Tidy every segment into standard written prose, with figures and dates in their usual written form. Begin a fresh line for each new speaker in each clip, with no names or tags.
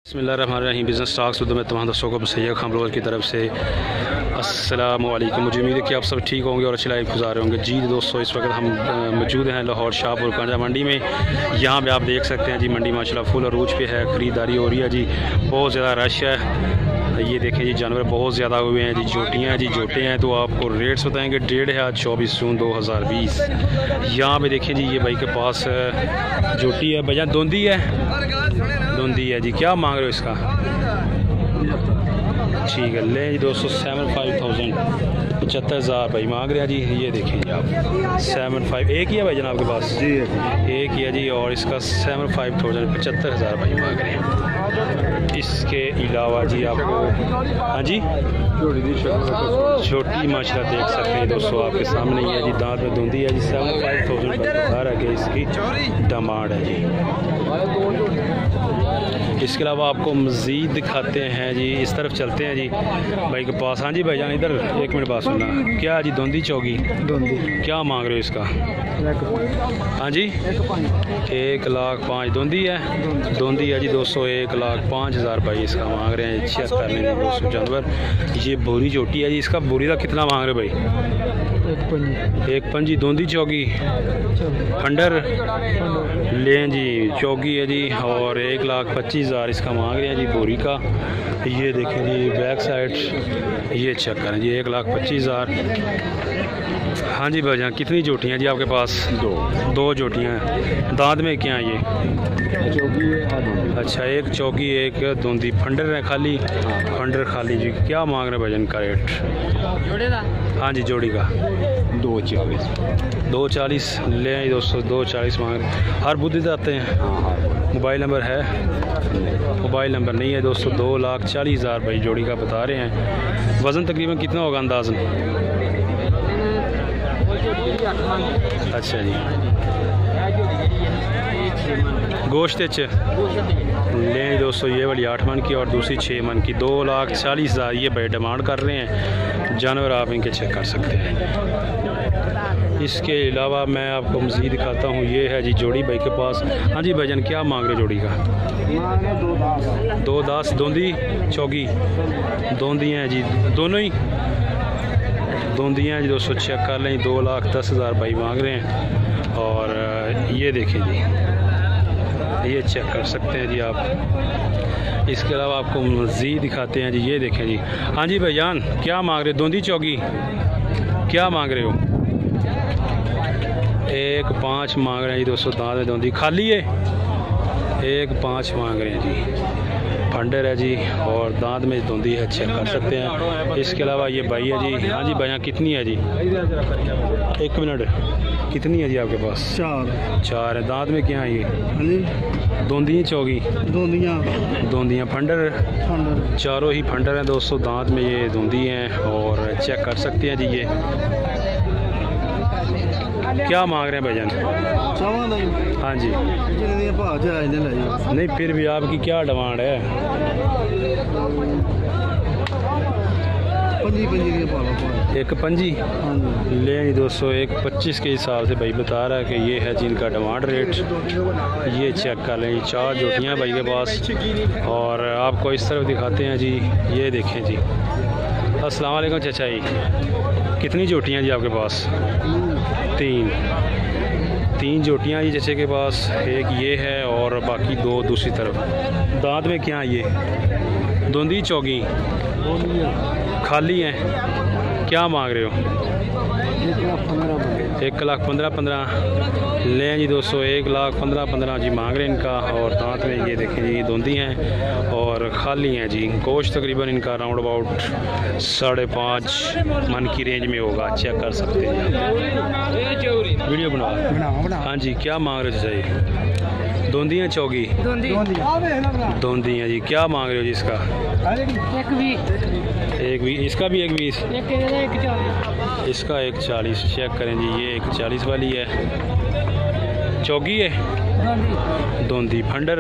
बिस्मिल्लाहिर्रहमानिर्रहीम। Business talks में तमाम दोस्तों को सैयद खान ब्लॉगर की तरफ से अस्सलामु अलैकुम। मुझे उम्मीद है कि आप सब ठीक होंगे और अच्छी लाइफ गुजार रहे होंगे। जी दोस्तों, इस वक्त हम मौजूद हैं लाहौर शाहपुर कांजा मंडी में। यहाँ पे आप देख सकते हैं जी, मंडी माशाल्लाह फुल अरूज पे है, ख़रीदारी हो रही है जी, बहुत ज़्यादा रश है। ये देखें जी, जानवर बहुत ज़्यादा हुए हैं जी, जोटियाँ हैं जी, जोटे हैं। तो आपको रेट्स बताएंगे। डेट है आज 24 जून 2020। यहाँ पे देखें जी, ये भाई के पास जोटी है, भैया दोंदी है, दोंदी है जी। क्या मांग रहे हो इसका? ठीक है, ले जी दोस्तों 75,000, 75,000 भाई मांग रहे हैं जी। ये देखें जी आप 75, एक ही है भाई जनाब के पास जी, एक ही है जी। और इसका 75,000, 75,000 भाई मांग रहे हैं। इसके अलावा जी आपको, हाँ जी, छोटी माशाल्लाह देख सकते हैं दोस्तों, आपके सामने ही है जी, दांत में धुंधी है जी। 75,000 बता रहा है इसकी डिमांड है जी। इसके अलावा आपको मज़ीद दिखाते हैं जी, इस तरफ चलते हैं जी भाई के पास। हाँ जी भाईजान, इधर एक मिनट बात सुनना। क्या जी, दोंदी चौगी दोंदी क्या मांग रहे हो इसका? हाँ जी, 1,05,000 दोंदी है, दोंदी है जी दोस्तों। 1,05,000 भाई इसका मांग रहे हैं। चेक कर लेंगे दोस्तों जानवर। ये बोरी चोटी है जी, इसका बोरी का कितना मांग रहे भाई? एक पंजी दोंदी चौगी फंडर लें जी, चौगी है जी। और 1,25,000 इसका मांग रहे हैं जी बोरी का। ये देखें जी बैक साइड, ये चेक करें जी, 1,25,000। हाँ जी भाईजान, कितनी जोटियाँ जी आपके पास? दो जोटियाँ हैं। दांत में क्या है ये? चौकी है। अच्छा, एक चौकी एक दोंदी, फंडर है खाली, फंडर खाली जी। क्या मांग रहे हैं भाईजान का रेट? जोड़े का? हाँ जी, जोड़ी का 240 ले आए दोस्तों, 240 मांग रहे। हर बुद्धि से आते हैं। मोबाइल नंबर है? मोबाइल नंबर नहीं है दोस्तों। 2,40,000 भाई जोड़ी का बता रहे हैं। वज़न तकरीबन कितना होगा अंदाज़न? अच्छा जी, गोश्त लें दोस्तों, ये वाली 8 मन की और दूसरी 6 मन की। 2,40,000 ये भाई डिमांड कर रहे हैं। जानवर आप इनके चेक कर सकते हैं। इसके अलावा मैं आपको मज़ीद दिखाता हूँ। ये है जी जोड़ी भाई के पास। हाँ जी भाईजान, क्या मांग रहे जोड़ी का? 2,10 दोंदी चौगी दोंदी हैं जी, दोनों ही दोंदी हैं जी दोस्तों। चेक कर लें, 2,10,000 भाई मांग रहे हैं। और ये देखें जी, ये चेक कर सकते हैं जी आप। इसके अलावा आपको मज़ीद दिखाते हैं जी। ये देखें जी। हाँ जी भाईजान, क्या मांग रहे? दोंदी चौगी क्या मांग रहे हो? 1,05,000 मांग रहे हैं जी दोस्तों। दांत में दोंदी खाली है, 1,05,000 मांग रहे हैं जी। फंडर है जी और दांत में दोंदी है, चेक कर सकते हैं। इसके अलावा ये भाई है जी। हाँ जी भाईजान, कितनी है जी? 1 मिनट, कितनी है जी आपके पास? 4 है। दांत में क्या है ये? दोंदी चौगी दोंदियाँ फंडर, चारों ही फंडर हैं दोस्तों। दांत में ये दोंदी हैं और चेक कर सकते हैं जी। ये क्या मांग रहे हैं भाईजान? हाँ जी, नहीं फिर भी आपकी क्या डिमांड है? एक पंजी ले जी दोस्तों। 1,25 के हिसाब से भाई बता रहा है कि ये है जिनका डिमांड रेट। ये चेक कर लें, 4 जोटियाँ भाई के पास। और आपको इस तरफ दिखाते हैं जी। ये देखें जी। अस्सलाम वालेकुम चाचा जी, कितनी जोटियाँ जी आपके पास? 3 जोटियाँ जी चाचे के पास। एक ये है और बाकी 2 दूसरी तरफ। दांत में क्या ये? दोंदी चौगी खाली हैं। क्या मांग रहे हो? 1,15,15 लें जी दोस्तों। 1,15,15 जी मांग रहे हैं इनका। और दांत में ये देखें जी, दोंदी हैं और खाली हैं जी। गोश्त तकरीबन इनका राउंड अबाउट 5.5 मन की रेंज में होगा। चेक कर सकते हैं। वीडियो बना। हाँ जी, क्या मांग रहे हो चाचा जी? दोंदी हैं चौगी दोंदी हैं जी। क्या मांग रहे हो जी इसका? 1,20। इसका भी 1,20। इसका 1,40। चेक करें जी, ये 1,40 वाली है। चौगी है, दोंदी फंडर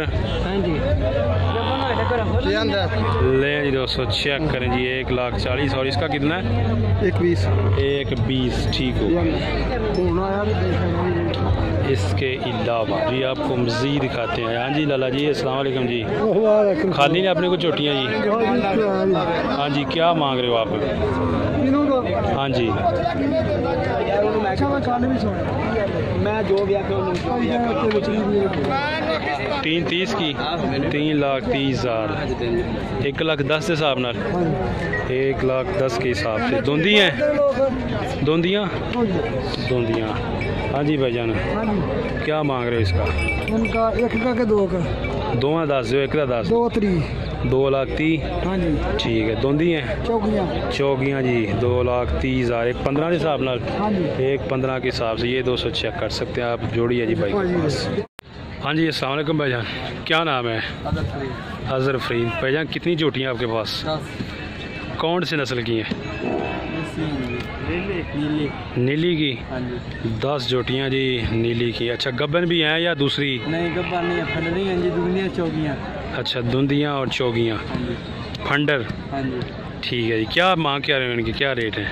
ले जी दोस्तों। चेक करें जी, 1,40,000 और इसका कितना है? 1,20। ठीक होगा। इसके अलावा जी आपको मज़ीद दिखाते हैं। हाँ जी लाला जी, अस्सलाम वालेकुम जी। खाली ने अपने को चोटियाँ जी? हाँ जी, क्या मांग रहे हो आप? हाँ जी,
मैं जो भी
330 की 3,30,000, 1,10,000 के हिसाब नाल, 1,10,000 के हिसाब से। दोंदी हैं? दोंदियाँ? दोंदियाँ। हाँ जी भाईजान, क्या मांग रहे हो इसका?
उनका एक का दो का
दोवां दस दो, एक का 10, 2,30,000।
हाँ जी,
ठीक है। दोंदी हैं? चौगियाँ जी 2,30,000, एक 15 के हिसाब नाल, एक 15 के हिसाब से। ये 200 चेक कर सकते हैं आप। जोड़ी है जी भाई के पास। हाँ जी, अस्सलाम वालेकुम भाईजान, क्या नाम है? अजहर फरीद। भाईजान कितनी जोटियाँ आपके पास? कौन सी नस्ल की हैं? नीली की 10 जोटियाँ जी नीली की। अच्छा, गब्बन भी हैं या दूसरी?
नहीं, गब्बन नहीं है, फंडरी हैं जी, दुनिया चौगियाँ।
अच्छा, धुंदियाँ और चौगियाँ, फंडर।
हाँ जी,
ठीक है जी। क्या मांग क्या रहे हैं इनके, क्या रेट है?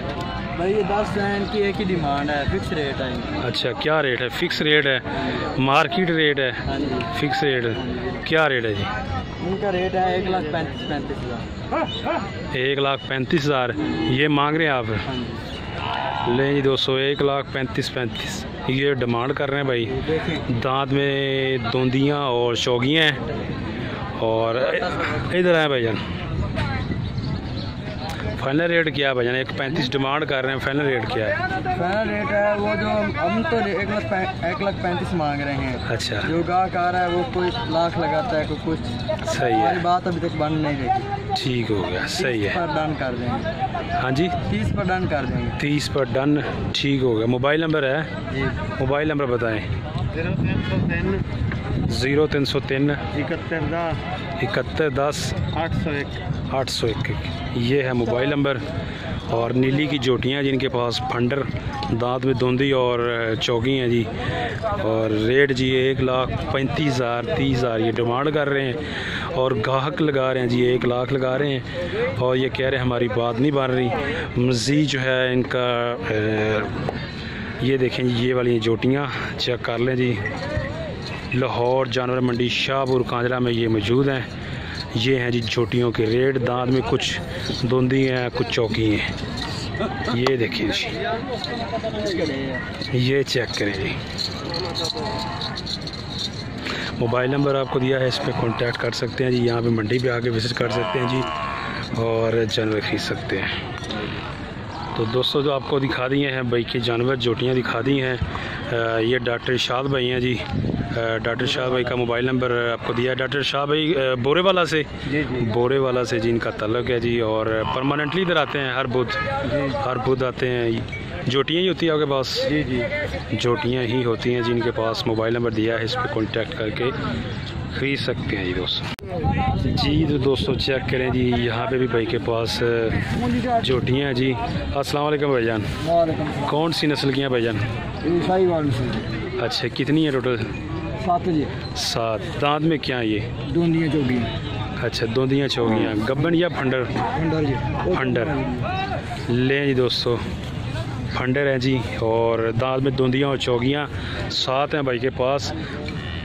भाई ये 10 हैं, इनकी एक ही डिमांड है, फिक्स रेट है।
अच्छा, क्या रेट है? फिक्स रेट है, मार्केट रेट है, फिक्स रेट है। क्या रेट है जी?
इनका रेट है 1,35,000।
1,35,000 ये मांग रहे हैं आप? लें जी दोस्तों, 1,35,000 ये डिमांड कर रहे हैं भाई। दांत में दोंदियाँ और चौगियाँ हैं। और इधर आए भाईजान, फाइनल रेट क्या है भाईजान? 1,35,000 डिमांड कर रहे हैं, फाइनल रेट क्या है?
फाइनल रेट है वो जो हम तो 1,35,000 मांग रहे हैं।
अच्छा,
जो गाहक आ रहा है वो कोई लाख लगाता है, कोई कुछ।
सही है,
हमारी बात अभी तक बन नहीं रही।
ठीक हो गया, सही है।
30 पर डन कर देंगे।
हाँ जी,
30 पर डन कर देंगे।
30 पर डन, ठीक हो गया। मोबाइल नंबर है
जी,
मोबाइल नंबर बताएं।
0303
0303
7110
7110 801 ये है मोबाइल नंबर। और नीली की जोटियाँ जिनके पास फंडर, दांत में दोंदी और चौकी हैं जी। और रेट जी 1,35,000 30,000 ये डिमांड कर रहे हैं। और गाहक लगा रहे हैं जी 1 लाख लगा रहे हैं। और ये कह रहे हैं हमारी बात नहीं बन रही। मज़ीद जो है इनका ये देखें जी, ये वाली जोटियाँ चेक कर लें जी। लाहौर जानवर मंडी शाहपुर कांजरा में ये मौजूद हैं। ये हैं जी जोटियों के रेट। दांत में कुछ दोंदी हैं, कुछ चौकी हैं। ये देखिए जी, ये चेक करें जी। मोबाइल नंबर आपको दिया है, इस पर कांटेक्ट कर सकते हैं जी। यहाँ पे मंडी पे आके विज़िट कर सकते हैं जी और जानवर खरीद सकते हैं। तो दोस्तों जो आपको दिखा दिए हैं भाई के जानवर, जोटियाँ दिखा दी हैं। ये डॉक्टर इरशाद भाई हैं जी। डॉक्टर इरशाद भाई का मोबाइल नंबर आपको दिया है। डॉक्टर इरशाद भाई बोरे वाला से बोरे वाला से जी इनका ताल्लुक़ है जी। और परमानेंटली इधर आते हैं, हर बुध आते हैं। जोटियाँ ही होती है आपके पास? जी, जोटियाँ ही होती हैं जिनके पास। मोबाइल नंबर दिया है, इस पर कॉन्टेक्ट करके खरीद सकते हैं जी दोस्तों। जी तो दोस्तों चेक करें जी, यहाँ पे भी भाई के पास जोटियाँ हैं जी। अस्सलाम वालेकुम भाईजान, कौन सी नस्ल की हैं भाईजान? अच्छा, कितनी है टोटल? 7। दांत में क्या है ये?
दोंदियाँ चौगियाँ।
अच्छा, दोंदियाँ चौगियाँ, गब्बन या फंडर? फंडर लें जी दोस्तों, फंडर हैं जी। और दांत में दोंदियाँ और चौगियाँ 7 हैं भाई के पास।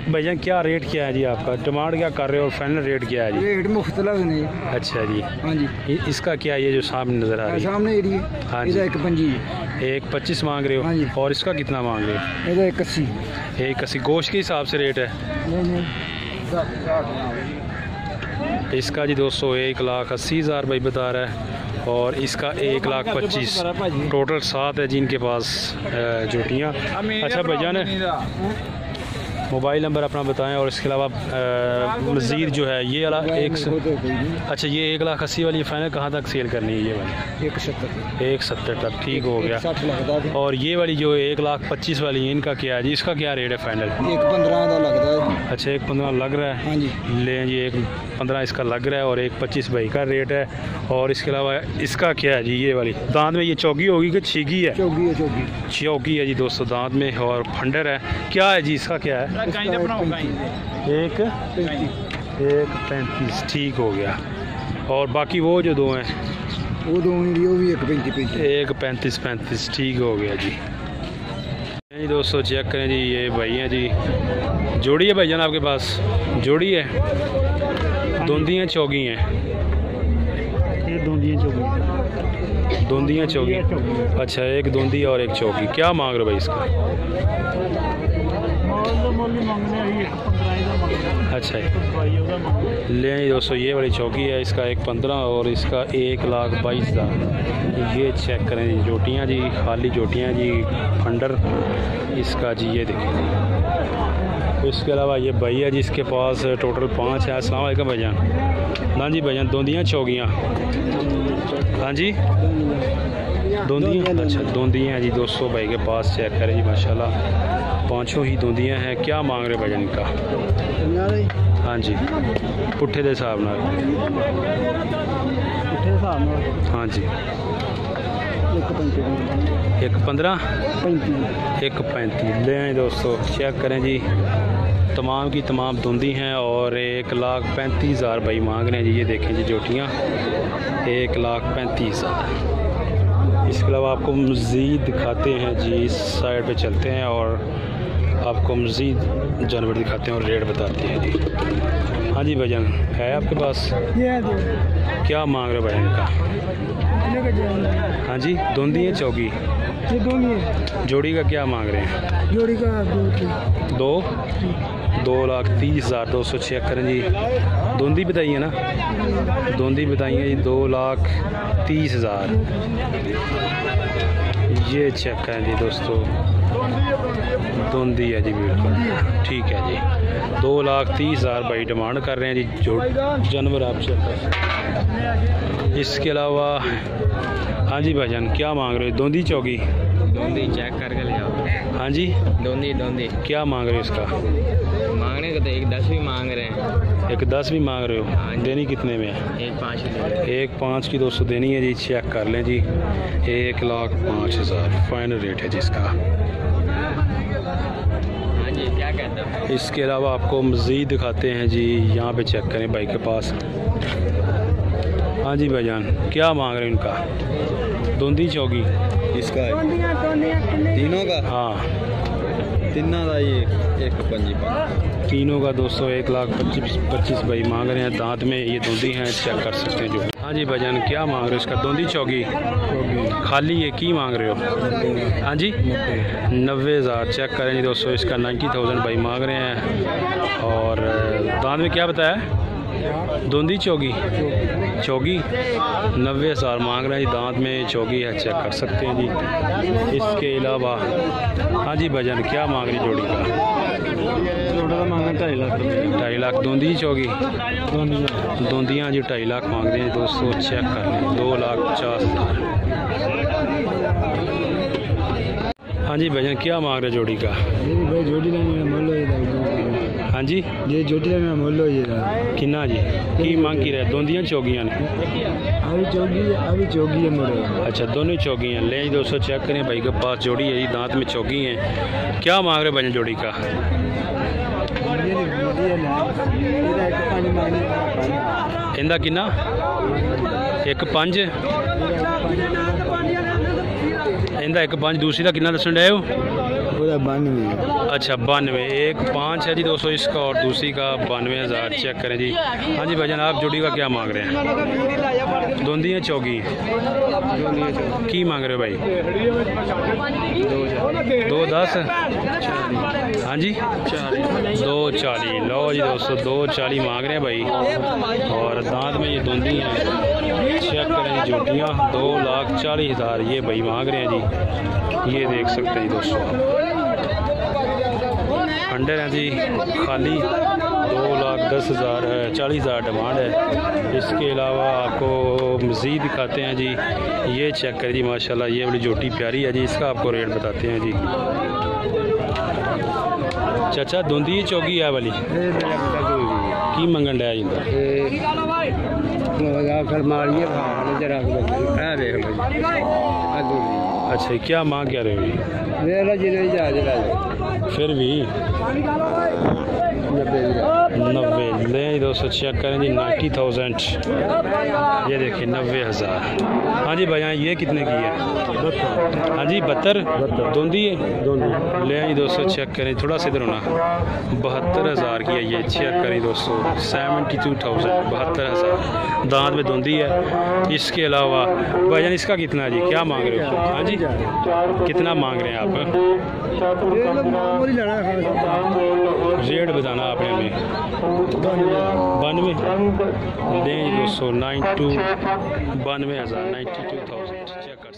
भैया क्या रेट क्या है जी आपका? डिमांड क्या कर रहे हो और फाइनल रेट क्या है जी?
रेट मुख्तलिफ नहीं।
अच्छा जी,
हाँ जी।
इसका क्या है, ये जो सामने नज़र आ रही है?
सामने एरिए।
हाँ जी, 1,25 मांग रहे हो।
हाँ जी।
और इसका कितना मांग रहे हो? 1,80 गोश्त के हिसाब से रेट है?
नहीं।
इसका जी दोस्तों 1,80,000 भाई बता रहा है। और इसका 1,25,000। टोटल 7 है जी इनके पास जोटियाँ। अच्छा भैया ने मोबाइल नंबर अपना बताएं। और इसके अलावा मज़ीद जो है ये वाला अच्छा, ये 1,80,000 वाली फाइनल कहाँ तक सेल करनी है? ये वाली 1,70 तक, ठीक हो गया। और ये वाली जो 1,25,000 वाली है, इनका क्या है जी? इसका क्या रेट है फाइनल?
1,15 का लगता है।
अच्छा, 1,15 लग रहा है।
हाँ जी,
लें जी 1,15 इसका लग रहा है। और 1,25 भाई का रेट है। और इसके अलावा इसका क्या है जी? ये वाली दांत में ये चौकी होगी कि छीगी है? चौकी है जी दोस्तों दांत में। और फंडर है। क्या है जी इसका, क्या है? 1,35, ठीक हो गया। और बाकी वो जो दो हैं वो भी 1,35, ठीक हो गया जी। दोस्तों चेक करें जी, ये भाई हैं जी, जोड़ी है भाईजान आपके पास? जोड़ी है, दोंदियाँ चौगी हैं?
ये
दोंदियाँ चौगी। अच्छा, एक दोंदी और एक चौगी। क्या मांग रहे हो भाई इसका? अच्छा ले आइए दोस्तों, ये वाली चौकी है, इसका 1.15 और इसका 1,22,000। ये चेक करें जी, जोटियाँ जी, खाली जोटियाँ जी, फंडर इसका जी, ये देखिए जी। इसके अलावा ये भाई है जी, इसके पास टोटल 5 है। अस्सलाम वालेकुम भाईजान। ना जी भाईजान, दोंदियाँ चौगियाँ? हाँ जी दोंदियाँ। अच्छा दोंदियाँ जी दोस्तों भाई के पास, चेक करें जी माशाल्लाह, पांचों ही दोंदियाँ हैं। क्या मांग रहे भाईजान इनका? हाँ जी, पुट्ठे के हिसाब नाल। हाँ जी, 1.15 1.35 ले आए दोस्तों। चेक करें जी, तमाम की तमाम दोंदी हैं और 1,35,000 भाई मांग रहे हैं जी। ये देखें जी जोटियाँ, 1,35,000। इसके अलावा आपको मज़ीद दिखाते हैं जी, इस साइड पे चलते हैं और आपको मज़ीद जानवर दिखाते हैं और रेट बताते हैं जी। हाँ जी भाईजान, है आपके पास? क्या मांग रहे भाईजान का? हाँ जी, दोंदी है चौकी? जोड़ी का क्या मांग रहे हैं?
जोड़ी का
2,30,000 200। चेक करें जी, दोंदी बताइए ना, दोंदी बताइए जी, 2,30,000। ये चेक करें जी दोस्तों, दोंदी है जी, बिल्कुल ठीक है जी। 2,30,000 भाई डिमांड कर रहे हैं जी। जो जानवर आप चेक करें। इसके अलावा हाँ जी भाईजान, क्या मांग रहे हो? दोंदी चौकी?
दोंदी चेक करके ले जाओ।
हाँ जी
दोंदी
क्या मांग रहे हो इसका?
मांगने को तो 1.10 भी मांग रहे हैं।
1.10 भी मांग रहे हो? देनी कितने में है? 1,500 की 200 देनी है जी। चेक कर लें जी, 1,05,000 फाइनल रेट है जिसका।
हाँ जी, क्या कहते हैं?
इसके अलावा आपको मज़ीद दिखाते हैं जी, यहाँ पे चेक करें भाई के पास। हाँ जी भाईजान, क्या मांग रहे हैं इनका? दोंदी चौकी
इसका है तीनों का?
हाँ
तीनों का ये 1.25
तीनों का 200, 1,25,000 भाई मांग रहे हैं। दांत में ये दोंदी हैं, चेक कर सकते हैं जो। हाँ जी भाईजान, क्या मांग रहे हो इसका? दोंदी चौकी खाली ये की मांग रहे हो? हाँ जी 90,000। चेक करें जी दोस्तों, इसका 90,000 भाई मांग रहे हैं। और दांत में क्या बताया? दोंदी चौकी 90,000 मांग रहे हैं जी। दांत में चौकी है, चेक कर सकते हैं जी। इसके अलावा हाँ जी भाईजान, क्या मांग रही जोड़ी का?
मांगा 2.5 लाख।
2.5 लाख दोंदी चौकी? दोंदियाँ जी 2.5 लाख मांग रहे हैं दोस्तों। चेक कर लें, 2,50,000। हाँ जी भाईजान, क्या मांग रहे जोड़ी का?
जोड़ी
हाँ जी,
ये जोड़ी में मोल हो ये
किन्ना जी की मांग की रहे? दोंदियाँ चौगियाँ ने?
अभी चौगी है मोरे। अच्छा,
दोनों चौगी हैं। ले दोस्तों चेक करें भाई के पास जोड़ी है जी, दांत में चौगी हैं। क्या मांग रहे भाई जोड़ी का? इंदा किन्ना? 1.5 इंदा 1.5। दूसरी का किन्ना दसन रहे हो?
92।
अच्छा 92। 1.5 है जी दोस्तों इसका और दूसरी का 92,000। चेक करें जी। हाँ जी भाईजान, आप जोड़ी का क्या मांग रहे हैं? दोंदी है चौकी की मांग रहे हो भाई? 2.10। हाँ जी 2.40। लो जी दोस्तों, 2.40 मांग रहे हैं भाई। और दांत में ये दोंदी हैं, चेक करें जी जोटियाँ। 2,40,000 ये भाई मांग रहे हैं जी। ये देख सकते हैं जी दोस्तों, अंडर हैं जी खाली। 2,10,000 है, 40,000 डिमांड है। इसके अलावा आपको मज़ीद दिखाते हैं जी। ये चेक करें जी माशाल्लाह, ये बड़ी जोटी प्यारी है जी। इसका आपको रेट बताते हैं जी। चाचा दोंदी चौकी है वाली की मंगन डा जी? अच्छा, क्या मांग क्या रहे हो? फिर भी 90 लें दोस्तों, चेक करें जी 90,000। ये देखिए 90,000। हाँ जी भाई, ये कितने की है? हाँ जी 72 धुंधी है। ले जी दोस्तों, चेक करें, थोड़ा सा इधर होना। 72,000 की है ये, चेक करें दोस्तों, 72,000, 72,000। दांत में धुंधी है। इसके अलावा भाईजान इसका कितना है जी, क्या मांग रहे हो? हाँ जी कितना मांग रहे हैं आप? रेट बताना आपने हमें। 92 दें दोस्तों, 92,000 92,000 चेक कर।